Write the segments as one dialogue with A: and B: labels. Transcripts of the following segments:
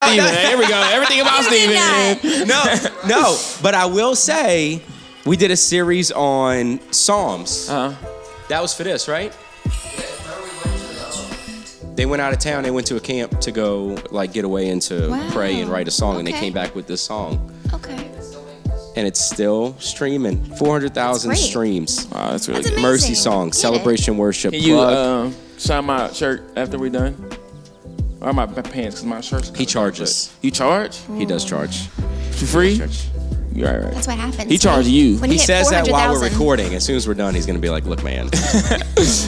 A: Steven. Here we go. Everything about Steven.
B: No. But I will say, we did a series on Psalms. That was for this, right? They went out of town. They went to a camp to go get away and to pray and write a song, and they came back with this song.
C: Okay.
B: And it's still streaming. 400,000 streams.
A: Wow, that's really
C: That's
A: good.
C: amazing.
B: Mercy song, celebration worship.
A: Can you sign my shirt after we're done? Or my pants, because my shirt's
B: He charges.
A: You charge?
B: He does charge.
A: For free? You're right.
C: That's what happens.
A: He charged you.
C: When
B: He
C: hit
B: says that while we're
C: 400,000.
B: recording. As soon as we're done, he's going to be like, look, man.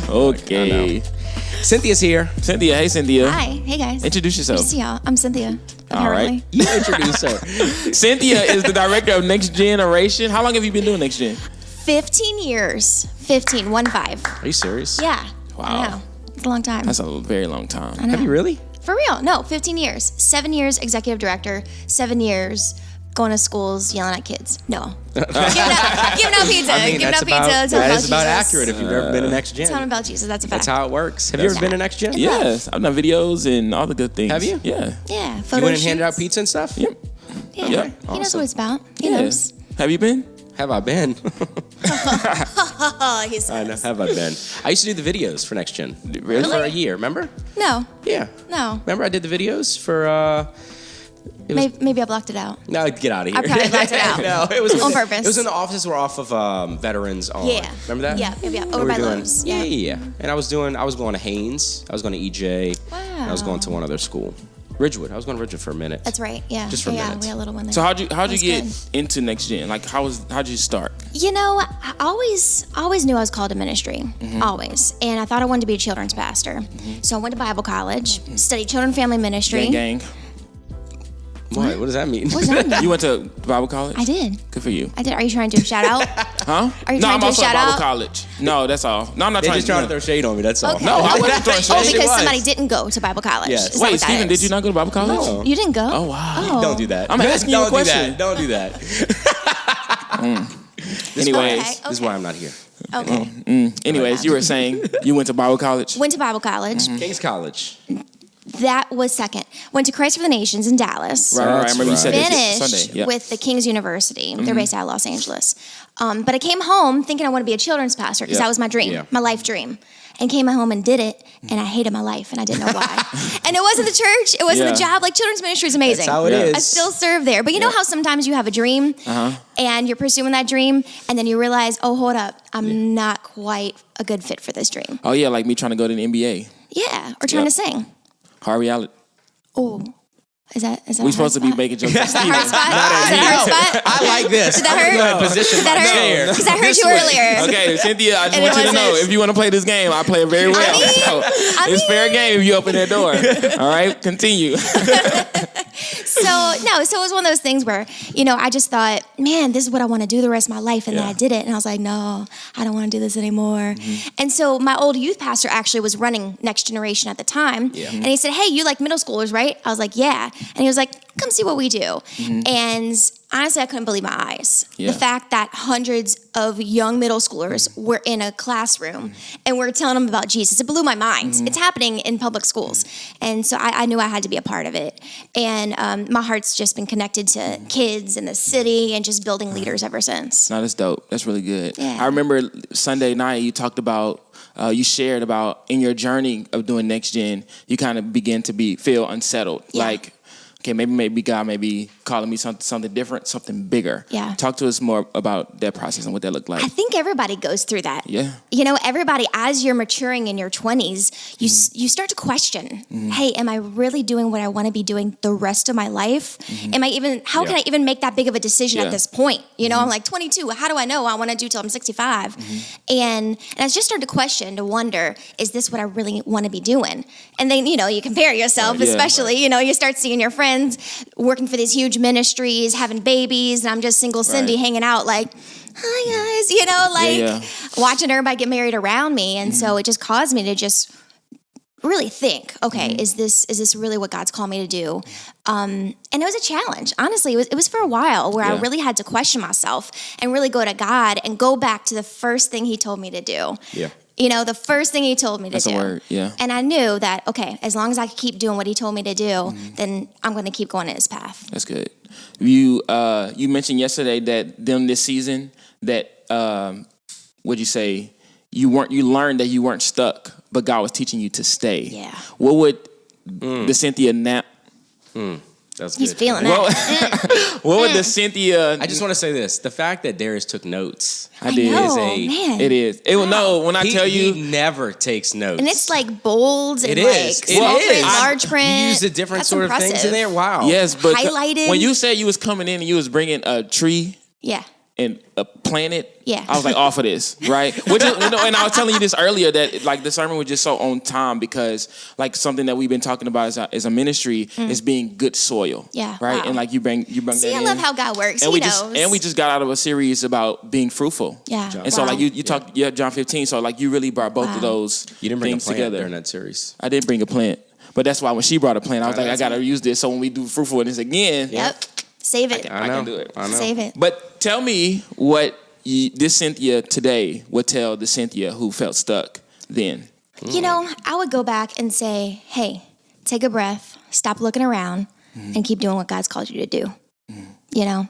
A: Okay.
B: Cynthia's here.
A: Cynthia, hey Cynthia.
C: Hi. Hey, guys.
A: Introduce yourself.
C: Good to see y'all. I'm Cynthia.
A: All right.
B: You introduce her.
A: Cynthia is the director of Next Generation. How long have you been doing Next Gen?
C: 15 years. 15. 1-5.
B: Are you serious?
C: Yeah.
A: Wow.
C: I know. It's a long time.
A: That's a very long time.
C: I know.
B: Have you really?
C: For real. No, 15 years. 7 years executive director. 7 years going to schools yelling at kids. No. giving out pizza. Giving out pizza.
B: That is about
C: Jesus.
B: accurate if you've never been to Next Gen.
C: Telling about Jesus. That's a fact.
B: That's how it works. Have you ever been to Next Gen?
A: Yes, I've done videos and all the good things.
B: Have you?
A: Yeah.
C: Yeah. Photo
B: You went and handed out
C: shoots.
B: pizza and stuff?
A: Yep.
C: Yeah.
A: Yeah.
C: He knows what it's about. He
A: Yeah.
C: knows.
A: Have you been?
B: Have I been?
C: Oh, he says.
B: I know. Have I been? I used to do the videos for Next Gen.
A: Really?
B: For a year, remember?
C: No.
B: Yeah.
C: No.
B: Remember I did the videos for,
C: Maybe I blocked it out.
B: no, get out of here.
C: I probably blocked it out.
B: No, it was
C: On purpose.
B: It was in the offices were off of Veterans on.
C: Yeah.
B: Remember that?
C: Yeah.
B: We
C: Over
B: were
C: by
B: doing-
C: Lowe's.
B: Yeah. And I was going to Haynes. I was going to EJ.
C: Wow.
B: And I was going to one other school. Ridgewood. I was going to Ridgewood for a minute.
C: That's right. Yeah.
B: Just for
C: yeah,
B: minutes.
C: we had a little one there.
A: So how'd you
C: That's
A: get
C: good.
A: into Next Gen? Like how'd you start?
C: You know, I always knew I was called to ministry, always. And I thought I wanted to be a children's pastor. So I went to Bible college, studied children and family ministry.
A: Gang.
B: What? What does that mean?
C: What does that mean?
A: You went to Bible college?
C: I did.
A: Good for you.
C: I did. Are you trying to do a shout out?
A: Huh?
C: Are you
A: no,
C: trying
A: I'm
C: to do a
A: also at
C: shout
A: Bible
C: out?
A: college. No, that's all. No, I'm not
B: They're
A: trying
B: just trying to
A: to
B: throw shade on me, that's all.
C: Okay.
A: No, I wasn't throwing shade.
C: Oh,
B: She
C: because
B: was.
C: somebody didn't go to Bible college.
B: Yes.
C: Is that
A: Wait,
C: what that
A: Steven, did
C: is?
A: you not go to Bible college?
B: No.
C: You didn't go?
A: Oh, wow.
C: Oh.
B: Don't do that.
A: I'm asking you a question.
B: Don't do that.
A: Anyways.
C: Okay.
B: This is why I'm not here.
C: Okay.
A: Anyways, you were saying you went to Bible college?
C: Went to Bible college.
B: King's College.
C: That was second. Went to Christ for the Nations in Dallas.
A: Right. I remember you said this
C: Finished
A: Sunday. Yeah.
C: with the King's University. They're based out of Los Angeles. But I came home thinking I want to be a children's pastor because
A: Yeah.
C: that was my dream,
B: Yeah.
C: my life dream. And came home and did it, and I hated my life, and I didn't know why. And it wasn't the church, it wasn't the
A: Yeah.
C: job. Like, children's ministry is amazing.
B: That's how it is.
C: I still serve there. But you know how sometimes you have a dream, and you're pursuing that dream, and then you realize, oh, hold up, I'm not quite a good fit for this dream.
A: Oh, yeah, like me trying to go to the NBA.
C: Yeah, or trying to sing.
A: Hard reality.
C: Oh, is that
A: We
C: a hard
A: supposed to be
C: spot?
A: making jokes.
C: Is that a hard spot? Is that a hard spot?
B: I like this.
C: Did that
B: I'm
C: hurt?
B: gonna position
C: Did that
B: my
C: hurt?
B: chair.
C: Because I heard
B: this
C: you
B: way.
C: earlier.
A: Okay, Cynthia, I just
C: And
A: want
C: it
A: you to know,
C: wasn't-
A: if you want to play this game, I play it very well. It's fair game if you open that door. All right, continue.
C: So it was one of those things where, I just thought, man, this is what I want to do the rest of my life. And then I did it. And I was like, no, I don't want to do this anymore. And so my old youth pastor actually was running Next Generation at the time.
B: Yeah.
C: And he said, hey, you like middle schoolers, right? I was like, yeah. And he was like, come see what we do. And honestly, I couldn't believe my eyes.
A: Yeah.
C: The fact that hundreds of young middle schoolers were in a classroom and we're telling them about Jesus. It blew my mind. It's happening in public schools. And so I knew I had to be a part of it. And my heart's just been connected to kids in the city and just building leaders ever since.
A: No, that's dope. That's really good.
C: Yeah.
A: I remember Sunday night you talked about, you shared about in your journey of doing Next Gen, you kind of begin to feel unsettled.
C: Yeah.
A: Like, okay, maybe God may be calling me something different, something bigger.
C: Yeah.
A: Talk to us more about that process and what that looked like.
C: I think everybody goes through that.
A: Yeah.
C: Everybody, as you're maturing in your 20s, you start to question, hey, am I really doing what I want to be doing the rest of my life? How can I even make that big of a decision at this point? I'm like 22. How do I know I want to do till I'm 65? And I just started to question, to wonder, is this what I really want to be doing? And then, you compare yourself, especially, you start seeing your friends working for these huge ministries, having babies, and I'm just single Cindy hanging out like, hi guys, watching everybody get married around me. And so it just caused me to just really think, okay, is this really what God's called me to do? And it was a challenge. Honestly, it was for a while where I really had to question myself and really go to God and go back to the first thing he told me to do.
B: Yeah.
C: You know, the first thing he told me to do.
A: That's a word, yeah.
C: And I knew that, okay, as long as I could keep doing what he told me to do, then I'm going to keep going in his path.
A: That's good. You mentioned yesterday that during this season that what'd you say? You learned that you weren't stuck, but God was teaching you to stay.
C: Yeah.
A: What would the Cynthia now?
B: That's
C: He's
B: good.
C: feeling that.
A: What would the Cynthia?
B: I just want to say this: the fact that Darius took notes.
A: I did.
C: know,
B: a-
C: man.
A: It is. It will no. When I tell you,
B: he never takes notes.
C: And it's like bold and
B: It is.
C: like
B: It
C: small
B: is.
C: print, large print.
B: You use the different
C: That's
B: sort of things in
C: impressive.
B: there. Wow.
A: yes, but
C: Highlighted.
A: when you said you was coming in and you was bringing a tree
C: Yeah.
A: and a planet,
C: Yeah.
A: I was like off of this, right? Which is, and I was telling you this earlier that like the sermon was just so on time because like something that we've been talking about as a ministry is being good soil,
C: Yeah,
A: right?
C: wow.
A: And like you bring
C: See,
A: that
C: I
A: in.
C: love how God works.
A: And
C: He
A: we just got out of a series about being fruitful.
C: Yeah.
A: And so
C: Wow.
A: like you talked John 15, so like you really brought both of those
B: You didn't bring a
A: things
B: plant
A: together.
B: during that series.
A: I did bring a plant. But that's why when she brought a plant, I was like, I
B: that's
A: gotta use this so when we do fruitfulness again,
C: Yep. Save it.
B: I know.
A: can do it.
B: I know.
C: Save it.
A: But tell me what this Cynthia today would tell the Cynthia who felt stuck then.
C: You know, I would go back and say, hey, take a breath, stop looking around, and keep doing what God's called you to do. You know?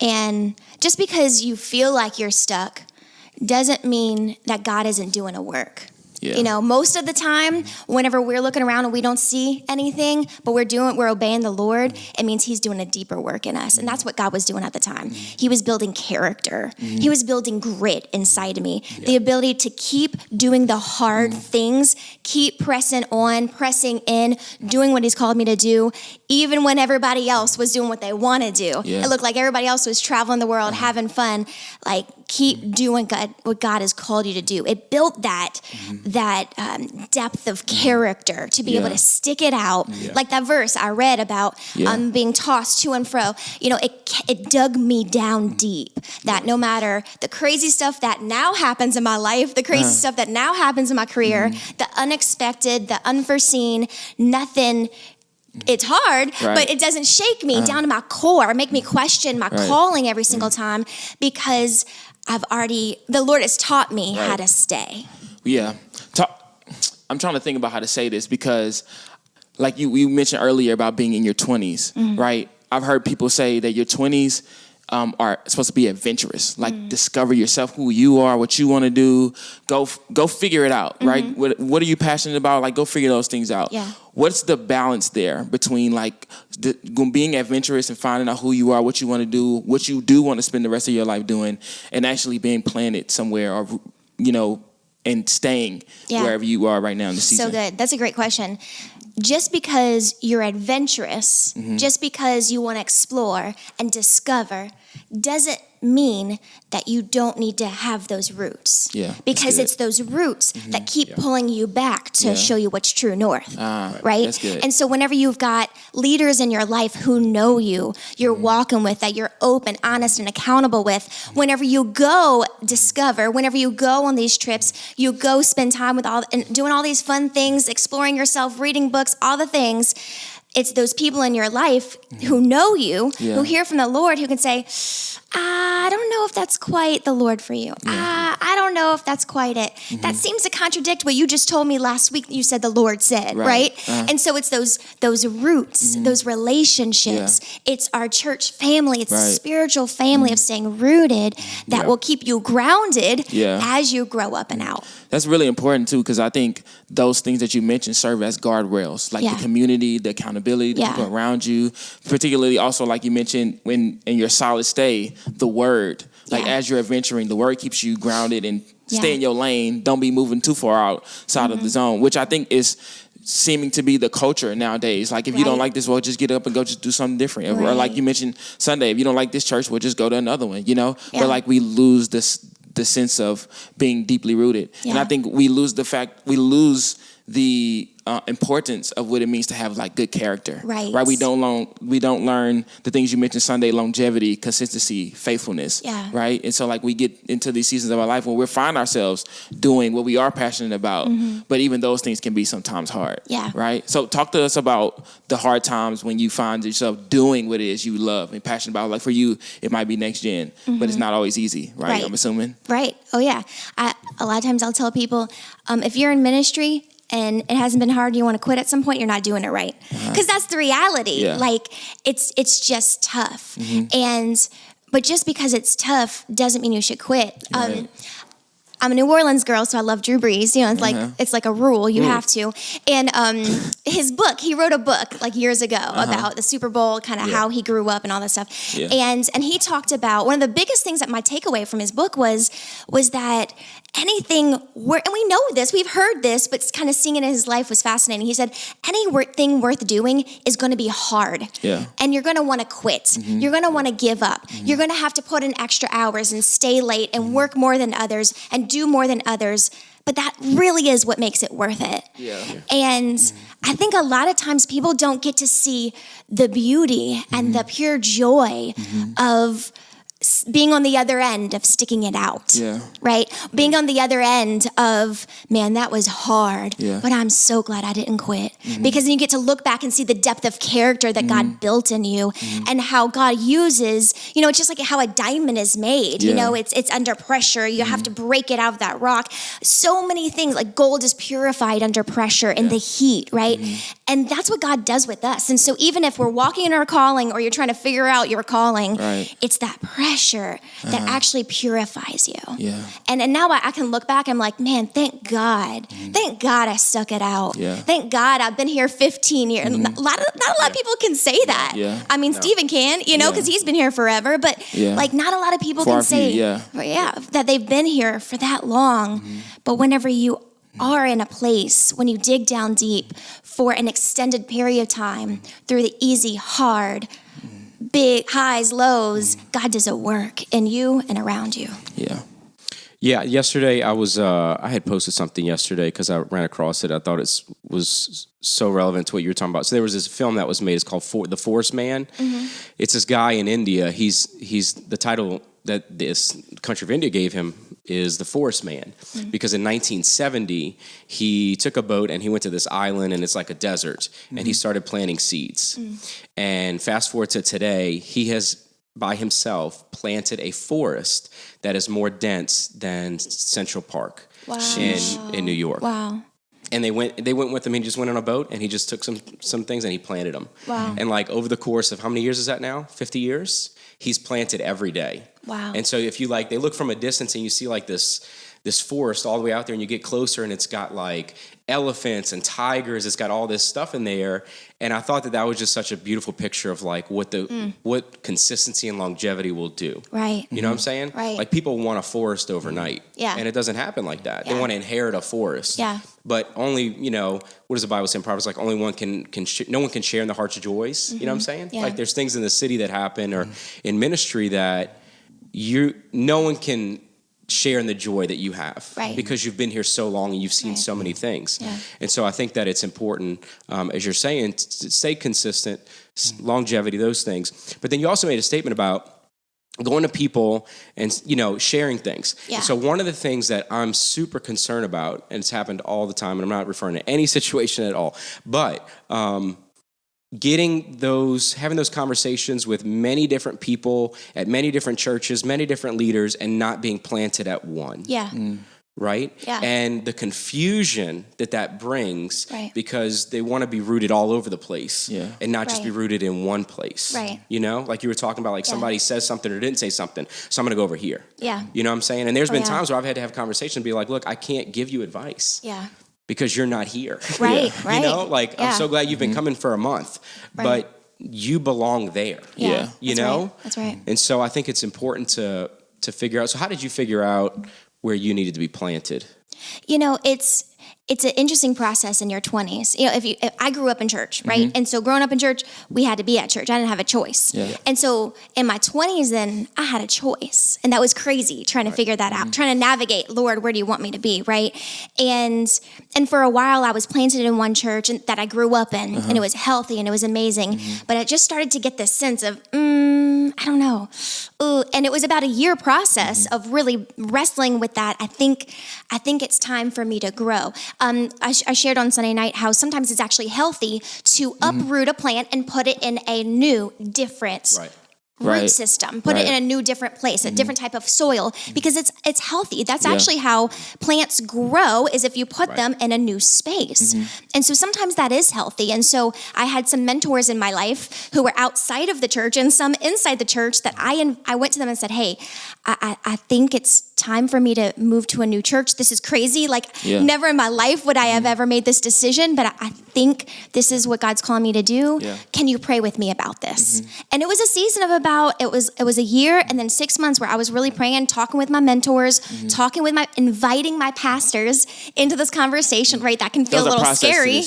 C: And just because you feel like you're stuck doesn't mean that God isn't doing a work.
A: Yeah.
C: You know, most of the time, whenever we're looking around and we don't see anything, but we're obeying the Lord, it means He's doing a deeper work in us. And that's what God was doing at the time. He was building character. He was building grit inside of me. The ability to keep doing the hard things, keep pressing on, pressing in, doing what He's called me to do, even when everybody else was doing what they want to do.
A: Yeah.
C: It looked like everybody else was traveling the world, having fun. Like, keep doing what God has called you to do. It built that depth of character to be able to stick it out. Like that verse I read about being tossed to and fro. You know, it dug me down deep. That no matter the crazy stuff that now happens in my life, the crazy stuff that now happens in my career, the unexpected, the unforeseen, nothing. It's hard, but it doesn't shake me down to my core, make me question my calling every single time because the Lord has taught me how to stay.
A: Yeah. I'm trying to think about how to say this because like you mentioned earlier about being in your 20s, right? I've heard people say that your 20s are supposed to be adventurous, like discover yourself, who you are, what you want to do, go figure it out, right? What are you passionate about? Like go figure those things out.
C: Yeah.
A: What's the balance there between like being adventurous and finding out who you are, what you want to do, what you do want to spend the rest of your life doing, and actually being planted somewhere or, you know, and staying wherever you are right now in the season?
C: So good. That's a great question. Just because you're adventurous, just because you want to explore and discover, doesn't mean that you don't need to have those roots.
A: Yeah,
C: because it's those roots that keep pulling you back to show you what's true north. Right?
A: That's good.
C: And so whenever you've got leaders in your life who know you, you're walking with, that you're open, honest, and accountable with, whenever you go discover, whenever you go on these trips, you go spend time with and doing all these fun things, exploring yourself, reading books, all the things. It's those people in your life who know you, who hear from the Lord, who can say, I don't know if that's quite the Lord for you. I don't know if that's quite it. That seems to contradict what you just told me last week. You said the Lord said, right? And so it's those roots, those relationships. It's our church family. It's the spiritual family of staying rooted that will keep you grounded as you grow up and out.
A: That's really important too, because I think those things that you mentioned serve as guardrails, like the community, the accountability, the people around you, particularly also like you mentioned when in your solid stay, the word. Like as you're adventuring, the word keeps you grounded and stay in your lane. Don't be moving too far outside of the zone, which I think is seeming to be the culture nowadays. Like if you don't like this, well, just get up and go just do something different. Or like you mentioned Sunday, if you don't like this church, well, just go to another one, you know? But like we lose the sense of being deeply rooted. And I think we lose the importance of what it means to have like good character. Right. We don't learn the things you mentioned Sunday: longevity, consistency, faithfulness. Right. And so like we get into these seasons of our life where we find ourselves doing what we are passionate about, but even those things can be sometimes hard. Right. So talk to us about the hard times when you find yourself doing what it is you love and passionate about. Like for you, it might be next gen, but it's not always easy. Right. I'm assuming.
C: Right. Oh yeah. a lot of times I'll tell people, if you're in ministry and it hasn't been hard, you want to quit at some point, you're not doing it right. Because that's the reality.
A: Yeah.
C: Like, it's just tough. But just because it's tough doesn't mean you should quit.
A: Right.
C: I'm a New Orleans girl, so I love Drew Brees. You know, it's like a rule. You have to. And his book, he wrote a book like years ago about the Super Bowl, kind of how he grew up and all that stuff.
A: Yeah.
C: And he talked about one of the biggest things that my takeaway from his book was that anything, and we know this, we've heard this, but kind of seeing it in his life was fascinating. He said, anything worth doing is going to be hard.
A: Yeah.
C: And you're going to want to quit. You're going to want to give up. You're going to have to put in extra hours and stay late and work more than others and do more than others. But that really is what makes it worth it.
A: Yeah.
C: And I think a lot of times people don't get to see the beauty and the pure joy of being on the other end of sticking it out, right? Being on the other end of, man, that was hard, but I'm so glad I didn't quit. Because then you get to look back and see the depth of character that God built in you and how God uses, it's just like how a diamond is made, it's under pressure. You have to break it out of that rock. So many things, like gold is purified under pressure in the heat, right? And that's what God does with us. And so even if we're walking in our calling or you're trying to figure out your calling, it's that pressure that actually purifies you.
A: Yeah.
C: And now I can look back, I'm like, man, thank God. Thank God I stuck it out.
A: Yeah.
C: Thank God I've been here 15 years. Not a lot of people can say that.
A: Yeah.
C: I mean, Stephen can, because he's been here forever, but like not a lot of people can say that they've been here for that long. But whenever you are in a place, when you dig down deep for an extended period of time through the easy, hard, big highs, lows, God does a work in you and around you.
B: Yeah. Yesterday I had posted something yesterday because I ran across it. I thought it was so relevant to what you were talking about. So there was this film that was made. It's called The Forest Man. It's this guy in India. He's the title that this country of India gave him is The Forest Man, because in 1970 he took a boat and he went to this island and it's like a desert, and he started planting seeds. And fast forward to today, he has by himself planted a forest that is more dense than Central Park in New York.
C: Wow.
B: And they went with him. He just went on a boat and he just took some things and he planted them.
C: Wow.
B: And like over the course of how many years is that now? 50 years? He's planted every day.
C: Wow.
B: And so if you they look from a distance and you see like this forest all the way out there, and you get closer and it's got like elephants and tigers, it's got all this stuff in there. And I thought that was just such a beautiful picture of like what consistency and longevity will do.
C: Right.
B: You know what I'm saying?
C: Right.
B: Like people want a forest overnight.
C: Yeah.
B: And it doesn't happen like that.
C: Yeah.
B: They want to inherit a forest.
C: Yeah.
B: But only, what does the Bible say in Proverbs? Like only one no one can share in the heart's joys. You know what I'm saying?
C: Yeah.
B: Like there's things in the city that happen or in ministry that no one can share in the joy that you have, because you've been here so long and you've seen so many things.
C: Yeah.
B: And so I think that it's important, as you're saying, to stay consistent, longevity, those things. But then you also made a statement about going to people and, sharing things.
C: Yeah.
B: And so one of the things that I'm super concerned about, and it's happened all the time, and I'm not referring to any situation at all, but having those conversations with many different people at many different churches, many different leaders, and not being planted at one.
C: Yeah.
B: Right?
C: Yeah.
B: And the confusion that brings, because they want to be rooted all over the place and not just be rooted in one place.
C: Right.
B: Like you were talking about, like somebody says something or didn't say something, so I'm going to go over here.
C: Yeah.
B: You know what I'm saying? And there's been times where I've had to have conversations and be like, look, I can't give you advice.
C: Yeah.
B: Because you're not here.
C: Right.
B: I'm so glad you've been coming for a month, but you belong there.
C: Yeah.
B: You know?
C: Right. That's right.
B: And so I think it's important to figure out. So how did you figure out where you needed to be planted?
C: It's an interesting process in your 20s. If I grew up in church, right? And so growing up in church, we had to be at church. I didn't have a choice. Yeah. And so in my 20s then, I had a choice. And that was crazy, trying to figure that out, trying to navigate, Lord, where do you want me to be, right? And for a while, I was planted in one church that I grew up in, and it was healthy and it was amazing. But I just started to get this sense of, I don't know. And it was about a year process of really wrestling with that. I think it's time for me to grow. I shared on Sunday night how sometimes it's actually healthy to uproot a plant and put it in a new, different root system, put it in a new, different place, a different type of soil, because it's healthy. That's actually how plants grow, is if you put them in a new space. And so sometimes that is healthy. And so I had some mentors in my life who were outside of the church and some inside the church that I went to them and said, hey, I think it's time for me to move to a new church. This is crazy. Never in my life would I have ever made this decision, but I think this is what God's calling me to do. Can you pray with me about this? And it was a season of it was a year and then 6 months where I was really praying, talking with my mentors, inviting my pastors into this conversation, right? That can feel a little scary.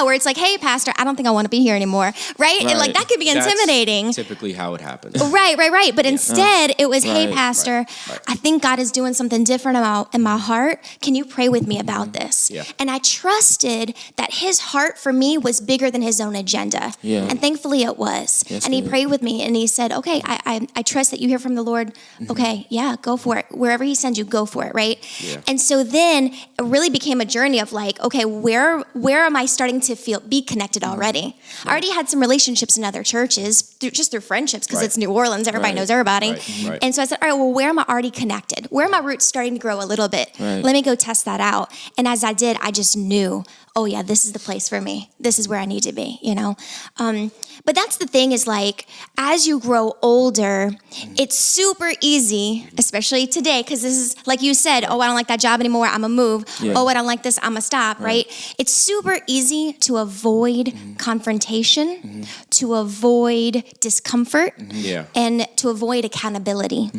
C: Where it's like, hey, pastor, I don't think I want to be here anymore, right? And that could be intimidating.
B: That's typically how it happens.
C: Right. But instead, it was, hey, pastor, I think God is doing something different in my heart. Can you pray with me about this? And I trusted that his heart for me was bigger than his own agenda. And thankfully it was. And he prayed with me and he said, okay, I trust that you hear from the Lord. Okay, go for it. Wherever he sends you, go for it, right? And so then it really became a journey of okay, where am I starting to be connected already? I already had some relationships in other churches, just through friendships, because it's New Orleans, everybody knows everybody. And so I said, all right, well, where am I already connected? Where are my roots starting to grow a little bit? Let me go test that out. And as I did, I just knew, oh yeah, this is the place for me. This is where I need to be, But that's the thing is as you grow older, it's super easy, especially today, because this is like you said, oh, I don't like that job anymore, I'm gonna move. Oh, I don't like this, I'm gonna stop, right? It's super easy to avoid confrontation, to avoid discomfort, and to avoid accountability.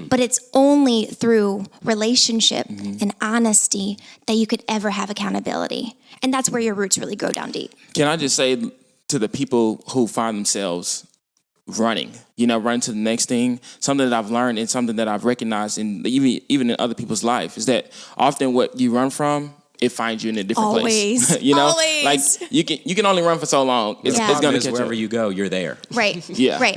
C: But it's only through relationship and honesty that you could ever have accountability. And that's where your roots really go down deep.
A: Can I just say to the people who find themselves running to the next thing, something that I've learned and something that I've recognized even in other people's life is that often what you run from, it finds you in a different place.
C: Always.
A: You can only run for so long. It's going to catch
B: wherever you go, you're there.
C: Right.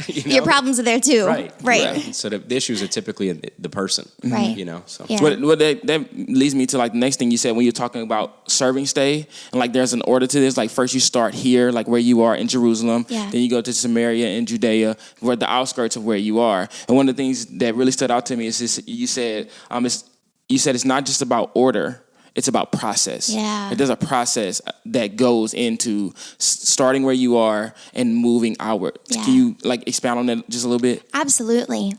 C: Your problems are there too. Right.
B: So the issues are typically in the person.
C: Right.
B: So.
A: What that leads me to the next thing you said when you're talking about serving stay, and there's an order to this. First you start here, where you are in Jerusalem. Then you go to Samaria and Judea, where the outskirts of where you are. And one of the things that really stood out to me is this: you said it's not just about order. It's about process. There's a process that goes into starting where you are and moving outward. Can you expound on that just a little bit?
C: Absolutely.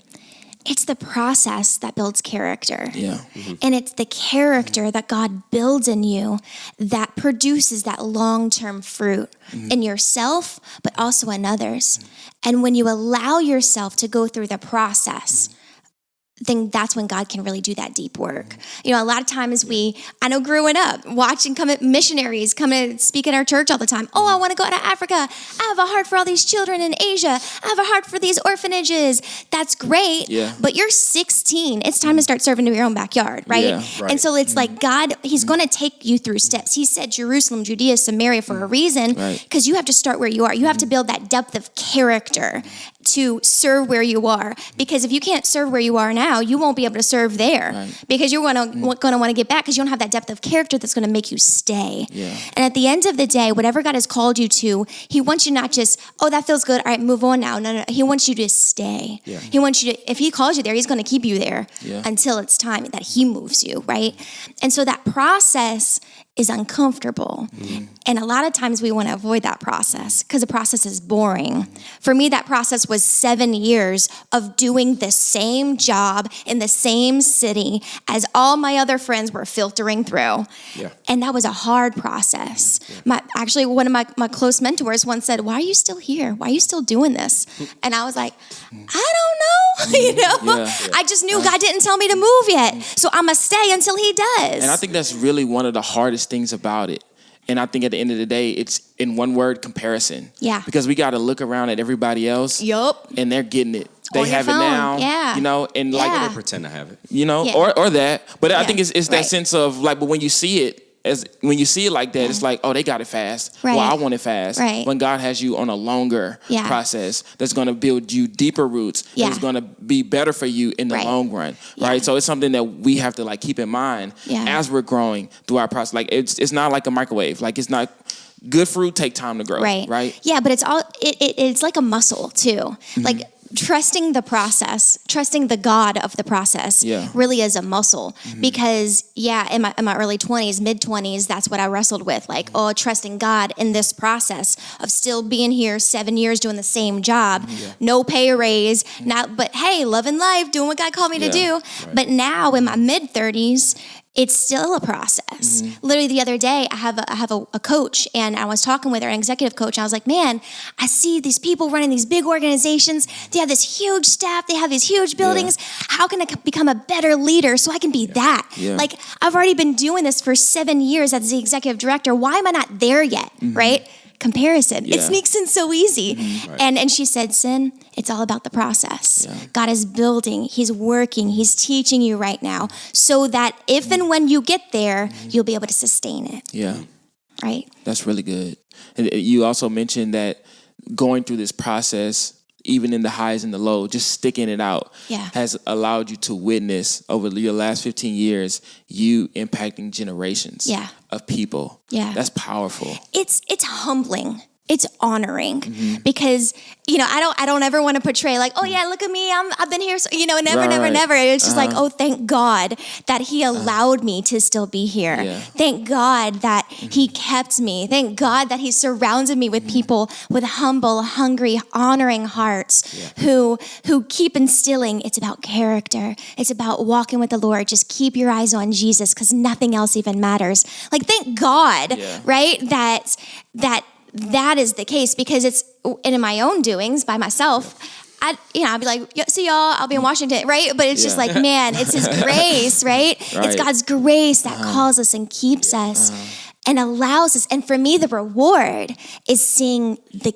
C: It's the process that builds character. And it's the character that God builds in you that produces that long-term fruit in yourself, but also in others. And when you allow yourself to go through the process, then that's when God can really do that deep work. A lot of times I know growing up, watching missionaries come and speak at our church all the time. Oh, I want to go out to Africa. I have a heart for all these children in Asia. I have a heart for these orphanages. That's great. But you're 16. It's time to start serving in your own backyard, right? And so it's God, he's going to take you through steps. He said Jerusalem, Judea, Samaria for a reason, because you have to start where you are. You have to build that depth of character to serve where you are. Because if you can't serve where you are now, you won't be able to serve there. Because you're going to want to get back because you don't have that depth of character that's going to make you stay. And at the end of the day, whatever God has called you to, he wants you not just, oh, that feels good, all right, move on now. No. He wants you to stay. He wants you to, if he calls you there, he's going to keep you there until it's time that he moves you, right? And so that process is uncomfortable. And a lot of times we want to avoid that process because the process is boring. For me, that process was 7 years of doing the same job in the same city as all my other friends were filtering through. And that was a hard process. Actually, one of my close mentors once said, why are you still here? Why are you still doing this? And I was like, I don't know. I just knew God didn't tell me to move yet. So I'm going to stay until he does.
A: And I think that's really one of the hardest things about it. And I think at the end of the day, it's in one word, comparison. Because we got to look around at everybody else. And they're getting it. They have it now. And
B: they pretend to have it.
A: Or that. But I think it's that sense of but when you see it, when you see it like that, it's oh, they got it fast. Well, I want it fast. When God has you on a longer process that's going to build you deeper roots, that's going to be better for you in the long run, right? So it's something that we have to keep in mind as we're growing through our process. It's not like a microwave. It's not. Good fruit take time to grow, right?
C: Yeah, but it's like a muscle too. trusting the process, trusting the God of the process really is a muscle because in my early 20s, mid 20s, that's what I wrestled with. Like, trusting God in this process of still being here 7 years doing the same job, no pay raise, but hey, loving life, doing what God called me to do. Right. But now in my mid 30s, it's still a process. Literally the other day, I have a coach, and I was talking with her, an executive coach. And I was like, man, I see these people running these big organizations. They have this huge staff. They have these huge buildings. How can I become a better leader so I can be that? Like, I've already been doing this for 7 years as the executive director. Why am I not there yet, right? Comparison. It sneaks in so easy. Right. And she said, Sin, it's all about the process. God is building, he's working, he's teaching you right now so that if and when you get there, you'll be able to sustain it. Yeah. Right?
A: That's really good. And you also mentioned that going through this process, even in the highs and the lows, just sticking it out has allowed you to witness over your last 15 years, you impacting generations of people. Yeah. That's powerful.
C: It's humbling. It's honoring because, I don't ever want to portray like, oh yeah, look at me. I've been here. So, never. It's just like, oh, thank God that he allowed me to still be here. Yeah. Thank God that he kept me. Thank God that he surrounded me with people with humble, hungry, honoring hearts who keep instilling. It's about character. It's about walking with the Lord. Just keep your eyes on Jesus because nothing else even matters. Like, thank God, right? That is the case because it's in my own doings by myself. I'd be like, see y'all, I'll be in Washington, right? But it's just like, man, it's his grace, right? It's God's grace that calls us and keeps us and allows us. And for me, the reward is seeing the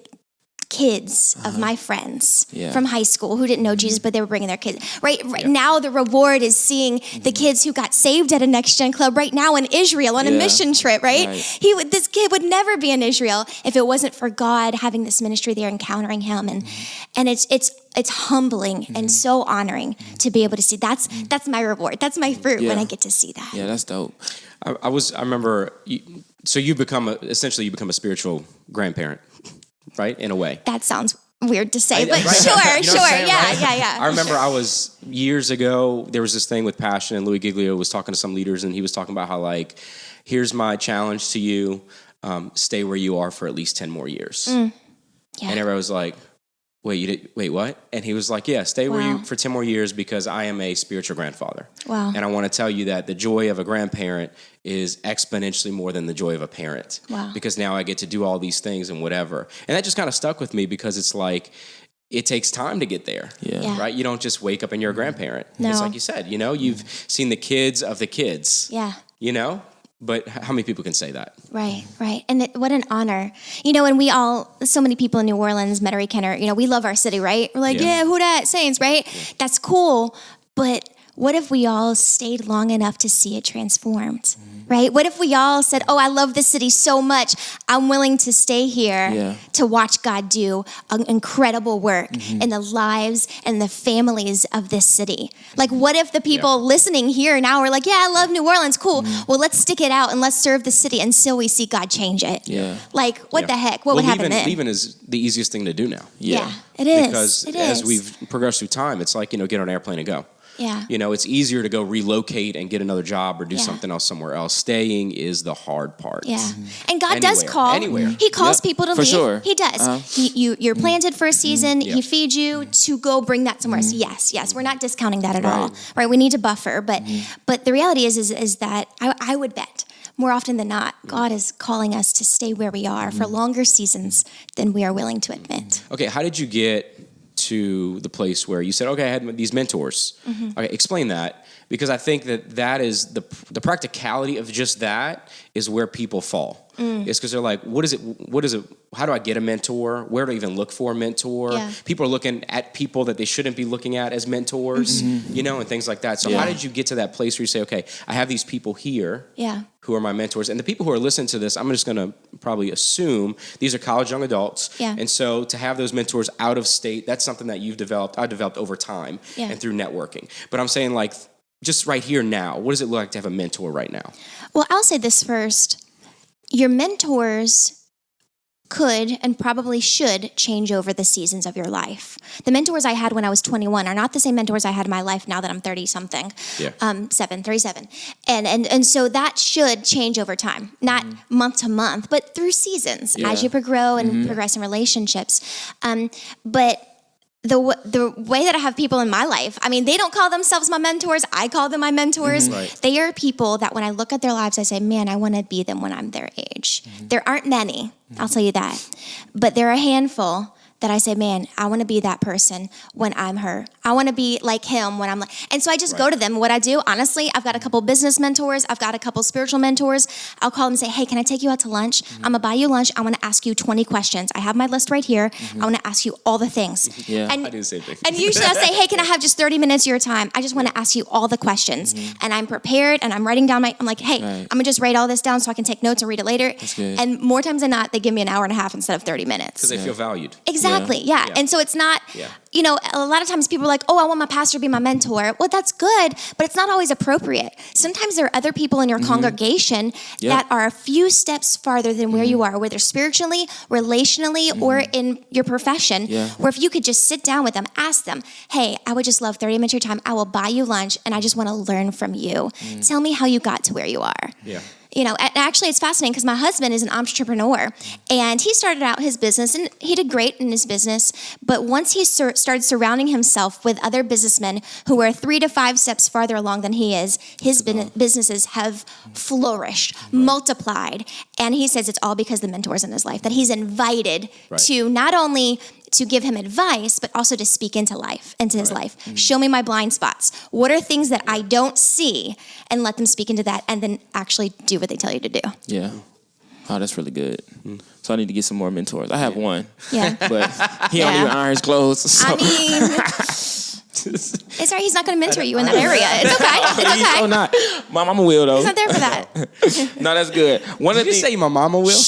C: kids of my friends from high school who didn't know Jesus, but they were bringing their kids. Right now, the reward is seeing the kids who got saved at a Next Gen Club right now in Israel on a mission trip. Right? This kid would never be in Israel if it wasn't for God having this ministry there, encountering him, and it's humbling and so honoring to be able to see. That's my reward. That's my fruit when I get to see that.
A: Yeah, that's dope.
B: I remember. So you become essentially a spiritual grandparent. Right, in a way.
C: That sounds weird to say, but sure, yeah.
B: I remember I was years ago. There was this thing with Passion, and Louis Giglio was talking to some leaders, and he was talking about how here's my challenge to you: stay where you are for at least 10 more years. And everybody was like, Wait, what? And he was like, yeah, stay where you for 10 more years because I am a spiritual grandfather. Wow. And I want to tell you that the joy of a grandparent is exponentially more than the joy of a parent. Wow. Because now I get to do all these things and whatever. And that just kind of stuck with me because it's like, it takes time to get there, right? You don't just wake up and you're a grandparent. No. It's like you said, you've seen the kids of the kids, But how many people can say that?
C: Right. And what an honor. And so many people in New Orleans, Metairie, Kenner, we love our city, right? We're like, who dat? Saints, right? Yeah. That's cool. But what if we all stayed long enough to see it transformed, right? What if we all said, I love this city so much, I'm willing to stay here to watch God do an incredible work in the lives and the families of this city? Like, what if the people listening here now are like, I love New Orleans, cool. Well, let's stick it out and let's serve the city until we see God change it. Yeah. Like, what the heck? What would happen then?
B: Leaving is the easiest thing to do now.
C: Yeah, it is.
B: Because as we've progressed through time, it's like, get on an airplane and go. Yeah. It's easier to go relocate and get another job or do something else somewhere else. Staying is the hard part.
C: Yeah. And God does call. Anywhere. He calls people to leave.
A: Sure.
C: He does. You're planted for a season. He feeds you to go bring that somewhere else. Yes. We're not discounting that at all. Right. We need to buffer. But the reality is that I would bet more often than not, God is calling us to stay where we are for longer seasons than we are willing to admit.
B: Okay. How did you get to the place where you said, okay, I had these mentors. Okay, explain that, because I think that is the practicality of just that is where people fall. It's because they're like, what is it? How do I get a mentor? Where do I even look for a mentor? Yeah. People are looking at people that they shouldn't be looking at as mentors, and things like that. So how did you get to that place where you say, okay, I have these people here who are my mentors, and the people who are listening to this, I'm just going to probably assume these are college young adults. Yeah. And so to have those mentors out of state, that's something that I've developed over time and through networking. But I'm saying, like, just right here now, what does it look like to have a mentor right now?
C: Well, I'll say this first. Your mentors could and probably should change over the seasons of your life. The mentors I had when I was 21 are not the same mentors I had in my life now that I'm 30-something, 37. And so that should change over time, not month to month, but through seasons as you grow and progress in relationships. But the way that I have people in my life, I mean, they don't call themselves my mentors. I call them my mentors. They are people that when I look at their lives, I say, man, I want to be them when I'm their age. There aren't many, I'll tell you that. But there are a handful that I say, man, I want to be that person when I'm her. I want to be like him when I'm like, and so I just go to them. What I do, honestly, I've got a couple business mentors. I've got a couple spiritual mentors. I'll call them and say, hey, can I take you out to lunch? I'm going to buy you lunch. I want to ask you 20 questions. I have my list right here. I want to ask you all the things.
B: And I do the same thing.
C: And usually I'll say, hey, can I have just 30 minutes of your time? I just want to ask you all the questions. And I'm prepared and I'm writing down I'm like, hey, I'm going to just write all this down so I can take notes and read it later. And more times than not, they give me an hour and a half instead of 30 minutes.
B: Because they feel valued.
C: Exactly, yeah. And so it's not, you know, a lot of times people are like, oh, I want my pastor to be my mentor. Well, that's good, but it's not always appropriate. Sometimes there are other people in your congregation that are a few steps farther than where you are, whether spiritually, relationally, or in your profession, where if you could just sit down with them, ask them, hey, I would just love 30 minutes of your time. I will buy you lunch, and I just want to learn from you. Tell me how you got to where you are. You know, actually, it's fascinating because my husband is an entrepreneur, and he started out his business, and he did great in his business. But once he started surrounding himself with other businessmen who were 3 to 5 steps farther along than he is, his businesses have flourished, multiplied. And he says it's all because of the mentors in his life that he's invited to not only to give him advice, but also to speak into his life. Show me my blind spots. What are things that I don't see? And let them speak into that and then actually do what they tell you to do.
A: Yeah. Oh, that's really good. So I need to get some more mentors. I have one.
C: Yeah.
A: But he don't even iron his clothes. So.
C: I mean, it's all right. He's not going to mentor you in that area. It's okay. It's okay.
A: Oh, not. My mama will, though.
C: He's not there for that.
A: No, that's good.
B: Did you say my mama will?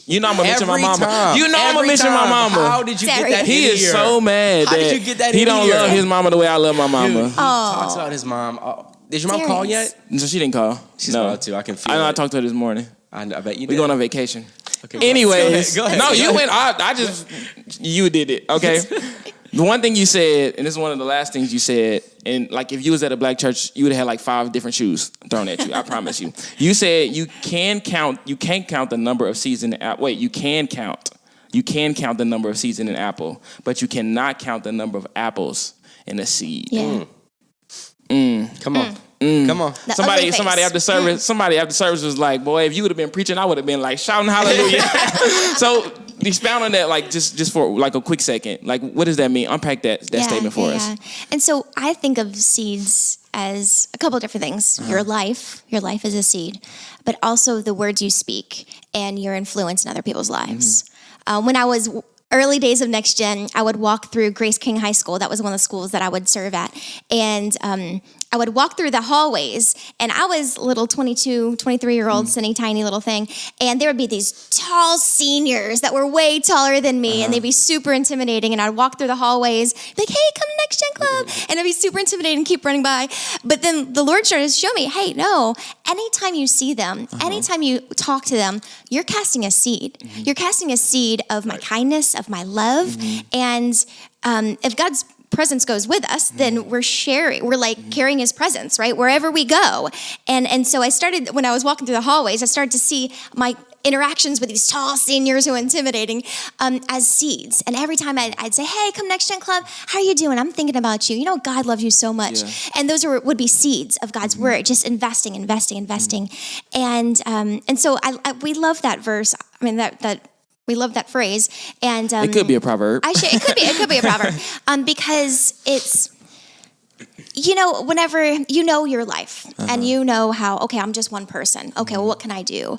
A: You know I'm gonna mention my mama.
B: Time.
A: You know I'm gonna mention my mama.
B: How did you get that
A: He
B: in
A: is
B: here?
A: so mad
B: How
A: that
B: did you get that
A: he
B: in
A: don't
B: here?
A: love his mama the way I love my mama.
B: Dude, he talks about his mom. Oh, did your mom call yet?
A: So she didn't call.
B: She's about to. I can feel
A: I know.
B: it.
A: I talked to her this morning.
B: I bet you did.
A: We going on vacation.
B: Okay,
A: anyways,
B: go ahead.
A: No, you went. I just you did it. Okay. The one thing you said, and this is one of the last things you said, and like if you was at a black church, you would have had like 5 different shoes thrown at you. I promise you. You said you can't count the number of seeds in the apple. Wait, you can count the number of seeds in an apple, but you cannot count the number of apples in a seed.
C: Yeah.
B: Come on. Come on.
A: Somebody after service was like, boy, if you would have been preaching, I would have been like shouting hallelujah. So expound on that, like just for like a quick second. Like, what does that mean? Unpack that statement for us.
C: And so I think of seeds as a couple of different things. Your life is a seed, but also the words you speak and your influence in other people's lives. When I was early days of Next Gen, I would walk through Grace King High School. That was one of the schools that I would serve at. And I would walk through the hallways, and I was a little 22, 23-year-old, skinny, tiny little thing. And there would be these tall seniors that were way taller than me, and they'd be super intimidating. And I'd walk through the hallways, be like, hey, come to Next Gen Club. And it'd be super intimidating and keep running by. But then the Lord started to show me, hey, no, anytime you see them, anytime you talk to them, you're casting a seed. You're casting a seed of my kindness, of my love. And if God's presence goes with us, then we're like carrying his presence, right? Wherever we go. And so I started, when I was walking through the hallways, I started to see my interactions with these tall seniors who are intimidating as seeds. And every time I'd say, hey, come Next Gen Club. How are you doing? I'm thinking about you. You know, God loves you so much. Yeah. And those would be seeds of God's word, just investing. And so we love that verse. I mean, we love that phrase, and
A: it could be a proverb.
C: It could be a proverb, because it's, you know, whenever you know your life and you know how, okay, I'm just one person. Okay, well, what can I do?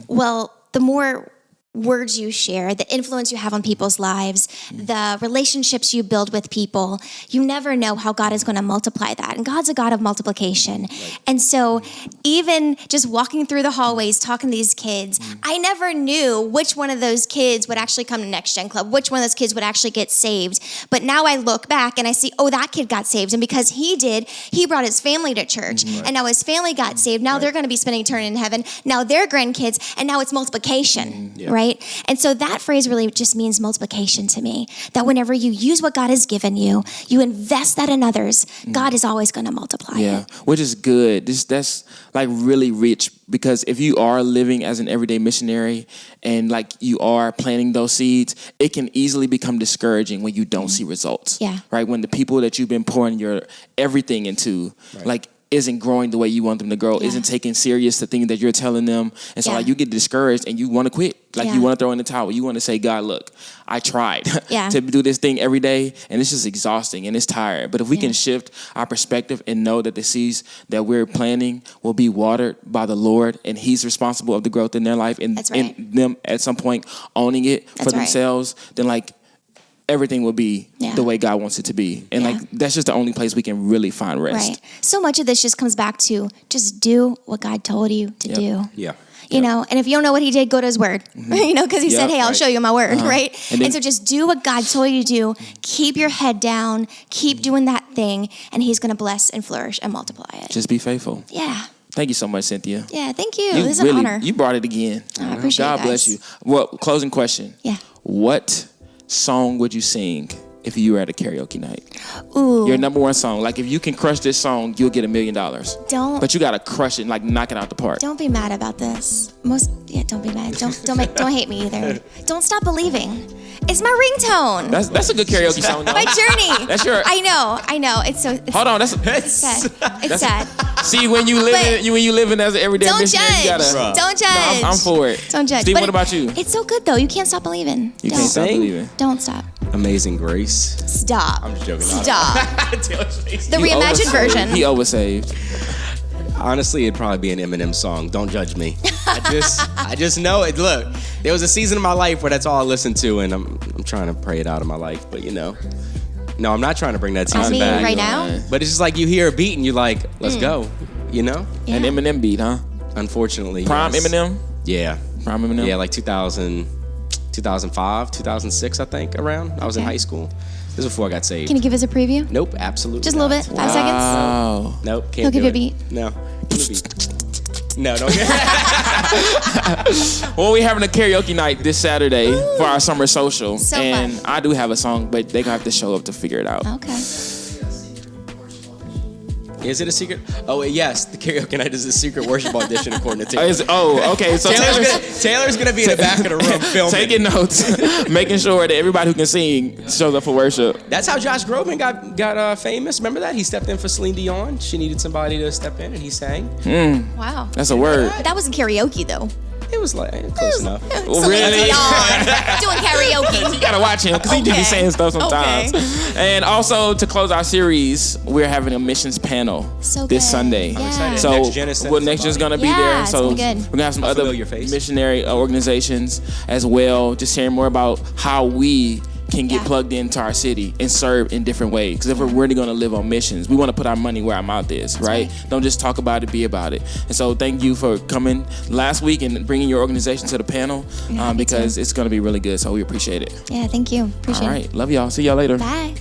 C: Well, the more words you share, the influence you have on people's lives, the relationships you build with people, you never know how God is going to multiply that. And God's a God of multiplication. Right. And so even just walking through the hallways, talking to these kids, I never knew which one of those kids would actually come to Next Gen Club, which one of those kids would actually get saved. But now I look back and I see, oh, that kid got saved. And because he did, he brought his family to church. Right. And now his family got saved. Now they're going to be spending eternity in heaven. Now they're grandkids. And now it's multiplication, right? right? And so that phrase really just means multiplication to me. That whenever you use what God has given you, you invest that in others, God is always going to multiply it.
A: Which is good. That's like really rich, because if you are living as an everyday missionary and like you are planting those seeds, it can easily become discouraging when you don't see results. Right? When the people that you've been pouring your everything into, like, isn't growing the way you want them to grow, isn't taking serious the thing that you're telling them. And so like you get discouraged and you want to quit. Like you want to throw in the towel. You want to say, God, look, I tried to do this thing every day and it's just exhausting and it's tired. But if we can shift our perspective and know that the seeds that we're planting will be watered by the Lord and he's responsible of the growth in their life and them at some point owning it for themselves, then like everything will be the way God wants it to be. And like, that's just the only place we can really find rest.
C: Right. So much of this just comes back to just do what God told you to do. You know, and if you don't know what he did, go to his word, you know, because he said, hey, I'll show you my word, right? And so just do what God told you to do. Keep your head down. Keep doing that thing. And he's going to bless and flourish and multiply it.
A: Just be faithful. Thank you so much, Cynthia.
C: Yeah, thank you. This is an honor.
A: You brought it again.
C: I appreciate it,
A: God bless you. Well, closing question. What song would you sing if you were at a karaoke night? Your number one song. Like if you can crush this song, you'll get $1 million. But you gotta crush it and like knock it out the park.
C: Don't be mad about this. Don't be mad. Don't hate me either. Don't Stop Believing. It's my ringtone.
A: That's a good karaoke song though.
C: My journey.
A: That's your.
C: I know. It's hold
A: on.
C: It's sad. It's sad.
A: See, when you living as an everyday missionary, you gotta.
C: Don't judge.
A: No, I'm for it.
C: Don't judge.
A: Steve, what about you?
C: It's so good though. You can't stop believing.
A: You can't stop believing.
C: Don't stop.
B: Amazing Grace.
C: Stop.
B: I'm just joking.
C: Stop. The reimagined version.
A: He oversaved.
B: Honestly, it'd probably be an Eminem song. Don't judge me. I just know it. Look, there was a season of my life where that's all I listened to, and I'm trying to pray it out of my life. But you know, no, I'm not trying to bring that season back.
C: Right now.
B: But it's just like you hear a beat and you're like, let's go. You know,
A: an Eminem beat, huh?
B: Unfortunately,
A: Prime Eminem.
B: Yeah.
A: Prime Eminem.
B: Yeah, like 2005, 2006, I think. Around. I was in high school. This is before I got saved.
C: Can you give us a preview?
B: Nope, absolutely
C: just a little bit. 5 seconds.
B: Nope, can't.
C: He'll give you a beat.
B: No. No, don't get
A: Well, we're having a karaoke night this Saturday for our summer social.
C: So
A: and
C: fun.
A: I do have a song, but they're going to have to show up to figure it out.
C: Okay.
B: Is it a secret? Oh, yes. The karaoke night is a secret worship audition according to Taylor.
A: Okay. So
B: Taylor's going to be in the back of the room filming.
A: Taking notes, making sure that everybody who can sing shows up for worship.
B: That's how Josh Groban got famous. Remember that? He stepped in for Celine Dion. She needed somebody to step in, and he sang.
C: Wow.
A: That's a word.
C: That wasn't karaoke, though.
B: It was like close enough.
A: Really?
C: Doing karaoke.
A: You gotta watch him because he do be saying stuff sometimes. And also to close our series, we're having a missions panel this Sunday.
C: I'm excited.
A: So Next Gen's gonna be there. So we're gonna have some other missionary organizations as well, just sharing more about how we can get plugged into our city and serve in different ways. Because if we're really going to live on missions, we want to put our money where our mouth is, right? Don't just talk about it, be about it. And so thank you for coming last week and bringing your organization to the panel because it's going to be really good. So we appreciate it.
C: Yeah, thank you. Appreciate it.
A: All right. Love y'all. See y'all later.
C: Bye.